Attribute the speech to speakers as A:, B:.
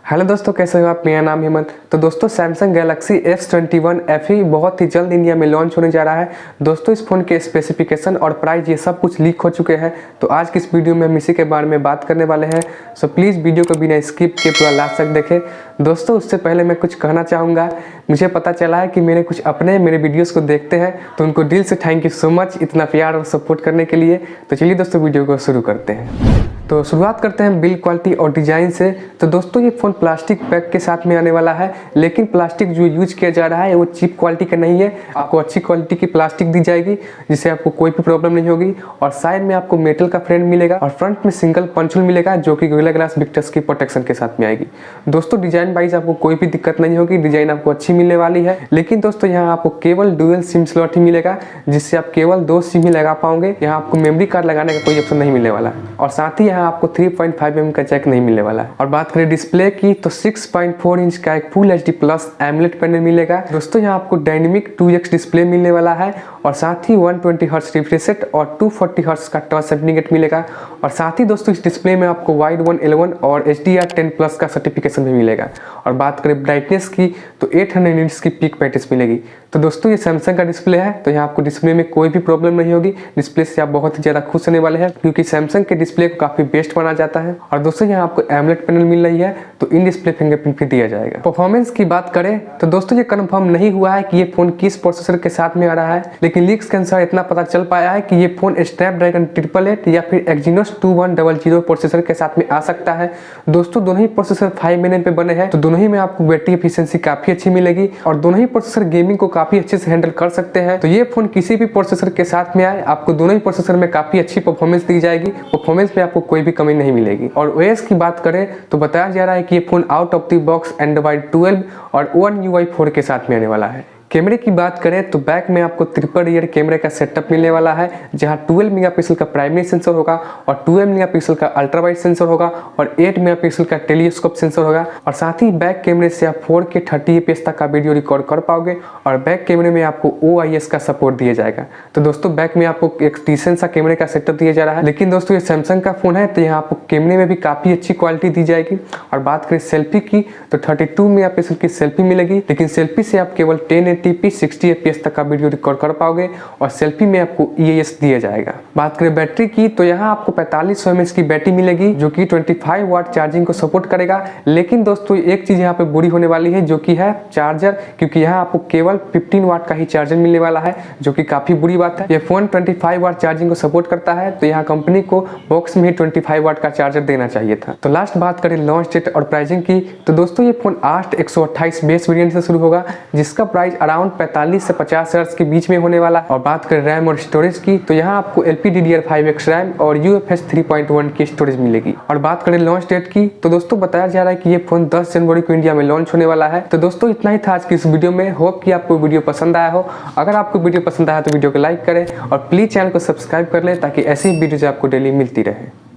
A: Hello दोस्तों, कैसे हो आप। मेरा नाम हेमंत। तो दोस्तों सैमसंग गैलेक्सी S21 FE बहुत ही जल्द इंडिया में लॉन्च होने जा रहा है। दोस्तों इस फ़ोन के स्पेसिफिकेशन और प्राइस ये सब कुछ लीक हो चुके हैं। तो आज की इस वीडियो में हम इसी के बारे में बात करने वाले हैं। सो प्लीज़ वीडियो को बिना स्किप के पूरा लास्ट तक देखें। दोस्तों उससे पहले मैं कुछ कहना चाहूँगा। मुझे पता चला है कि मेरे वीडियोज़ को देखते हैं, तो उनको दिल से थैंक यू सो मच इतना प्यार और सपोर्ट करने के लिए। तो चलिए दोस्तों वीडियो को शुरू करते हैं। तो शुरुआत करते हैं बिल्ड क्वालिटी और डिज़ाइन से। तो दोस्तों ये फ़ोन प्लास्टिक पैक के साथ में आने वाला है, लेकिन प्लास्टिक जो यूज किया जा रहा है वो चीप क्वालिटी का नहीं है। आपको अच्छी क्वालिटी की प्लास्टिक दी जाएगी जिससे आपको कोई भी प्रॉब्लम नहीं होगी। और साइड में आपको मेटल का फ्रेम मिलेगा और फ्रंट में सिंगल पंच होल मिलेगा जो कि गोरिल्ला ग्लास विक्टर्स की प्रोटेक्शन के साथ में आएगी। दोस्तों डिज़ाइन वाइज आपको कोई भी दिक्कत नहीं होगी, डिज़ाइन आपको अच्छी मिलने वाली है। लेकिन दोस्तों यहाँ आपको केवल डुअल सिम स्लॉट ही मिलेगा, जिससे आप केवल 2 सिम ही लगा पाओगे। यहाँ आपको मेमोरी कार्ड लगाने का कोई ऑप्शन नहीं मिलने वाला है। और साथ ही यहाँ आपको 3.5mm का जैक नहीं मिलने वाला है। और बात करें डिस्प्ले की तो 6.4 इंच का एक full HD plus AMOLED panel मिलेगा। दोस्तों यहाँ आपको डायनेमिक 2x डिस्प्ले मिलने वाला है और साथ ही 120 हर्ट्ज रिफ्रेश रेट और 240 हर्ट्ज का टच सर्टिफिकेट मिलेगा। और साथ ही दोस्तों इस डिस्प्ले में आपको वाइड 111 और HDR10+ का सर्टिफिकेशन भी मिलेगा। और बात करें ब्राइटनेस की तो 800 निट्स की पीक ब्राइटनेस मिलेगी। तो दोस्तों ये सैमसंग का डिस्प्ले है, तो यहाँ आपको डिस्प्ले में कोई भी प्रॉब्लम नहीं होगी। डिस्प्ले से आप बहुत ही ज़्यादा खुश होने वाले हैं, क्योंकि सैमसंग के डिस्प्ले को काफ़ी बेस्ट माना जाता है। और दोस्तों यहाँ आपको एमोलेड पैनल मिल रही है, तो इन डिस्प्ले फिंगरप्रिंट भी दिया जाएगा। परफॉर्मेंस की बात करें तो दोस्तों ये कंफर्म नहीं हुआ है कि ये फ़ोन किस प्रोसेसर के साथ में आ रहा है, लेकिन लीक्स के अनुसार इतना पता चल पाया है कि ये फ़ोन स्नैपड्रैगन 888 या फिर एक्जीनोस 2100 प्रोसेसर के साथ में आ सकता है। दोस्तों दोनों ही प्रोसेसर 5 nm पे बने हैं, तो दोनों ही में आपको बैटरी एफिशिएंसी काफ़ी अच्छी मिलेगी और दोनों ही प्रोसेसर गेमिंग को काफ़ी अच्छे से हैंडल कर सकते हैं। तो ये फ़ोन किसी भी प्रोसेसर के साथ में आए, आपको दोनों ही प्रोसेसर में काफ़ी अच्छी परफॉर्मेंस दी जाएगी। परफॉर्मेंस में आपको कोई भी कमी नहीं मिलेगी। और OS की बात करें तो बताया जा रहा है कि ये phone out of the box Android 12 और One UI 4 के साथ में आने वाला है। कैमरे की बात करें तो बैक में आपको ट्रिपल रियर कैमरे का सेटअप मिलने वाला है, जहां 12 मेगापिक्सल का प्राइमरी सेंसर होगा और 12 मेगापिक्सल का अल्ट्रा वाइड सेंसर होगा और 8 मेगापिक्सल का टेलीस्कोप सेंसर होगा। और साथ ही बैक कैमरे से आप 4K 30 fps तक का वीडियो रिकॉर्ड कर पाओगे। और बैक कैमरे में आपको OIS का सपोर्ट दिया जाएगा। तो दोस्तों बैक में आपको एक डिसेंट सा कैमरे का सेटअप दिया जा रहा है। लेकिन दोस्तों ये सैमसंग का फोन है, तो यहाँ आपको कैमरे में भी काफी अच्छी क्वालिटी दी जाएगी। और बात करें सेल्फी की तो 32 मेगापिक्सल की सेल्फी मिलेगी, लेकिन सेल्फी से आप केवल 1080p 60 fps तक का वीडियो रिकॉर्ड कर पाओगे। और सेल्फी में आपको EAS दिया जाएगा। बात करें बैटरी की तो यहाँ आपको 4500 mAh की बैटरी मिलेगी, जो कि 25 वाट चार्जिंग को सपोर्ट करेगा। लेकिन दोस्तों एक चीज यहाँ पे बुरी होने वाली है, जो कि है चार्जर, क्योंकि यहाँ आपको केवल 15 वाट का ही चार्जर मिलने वाला है, जो कि काफी बुरी बात है। ये फोन 25 वाट चार्जिंग को सपोर्ट करता है, तो यहाँ कंपनी को बॉक्स में ही 25 वाट का चार्जर देना चाहिए था। तो लास्ट बात करें लॉन्च डेट और प्राइसिंग की तो दोस्तों ये फोन 8/128 बेस वेरिएंट से शुरू होगा, जिसका प्राइस अराउंड 45 से 50 हज़ार के बीच में होने वाला। और बात करें रैम और स्टोरेज की तो यहाँ आपको LPDDR5X रैम और UFS 3.1 की स्टोरेज मिलेगी। और बात करें लॉन्च डेट की तो दोस्तों बताया जा रहा है कि ये फोन 10 जनवरी को इंडिया में लॉन्च होने वाला है। तो दोस्तों इतना ही था आज की इस वीडियो में। होप कि आपको वीडियो पसंद आया हो। अगर आपको वीडियो पसंद आया तो वीडियो को लाइक करें और प्लीज चैनल को सब्सक्राइब कर लें, ताकि ऐसी वीडियोज आपको डेली मिलती रहे।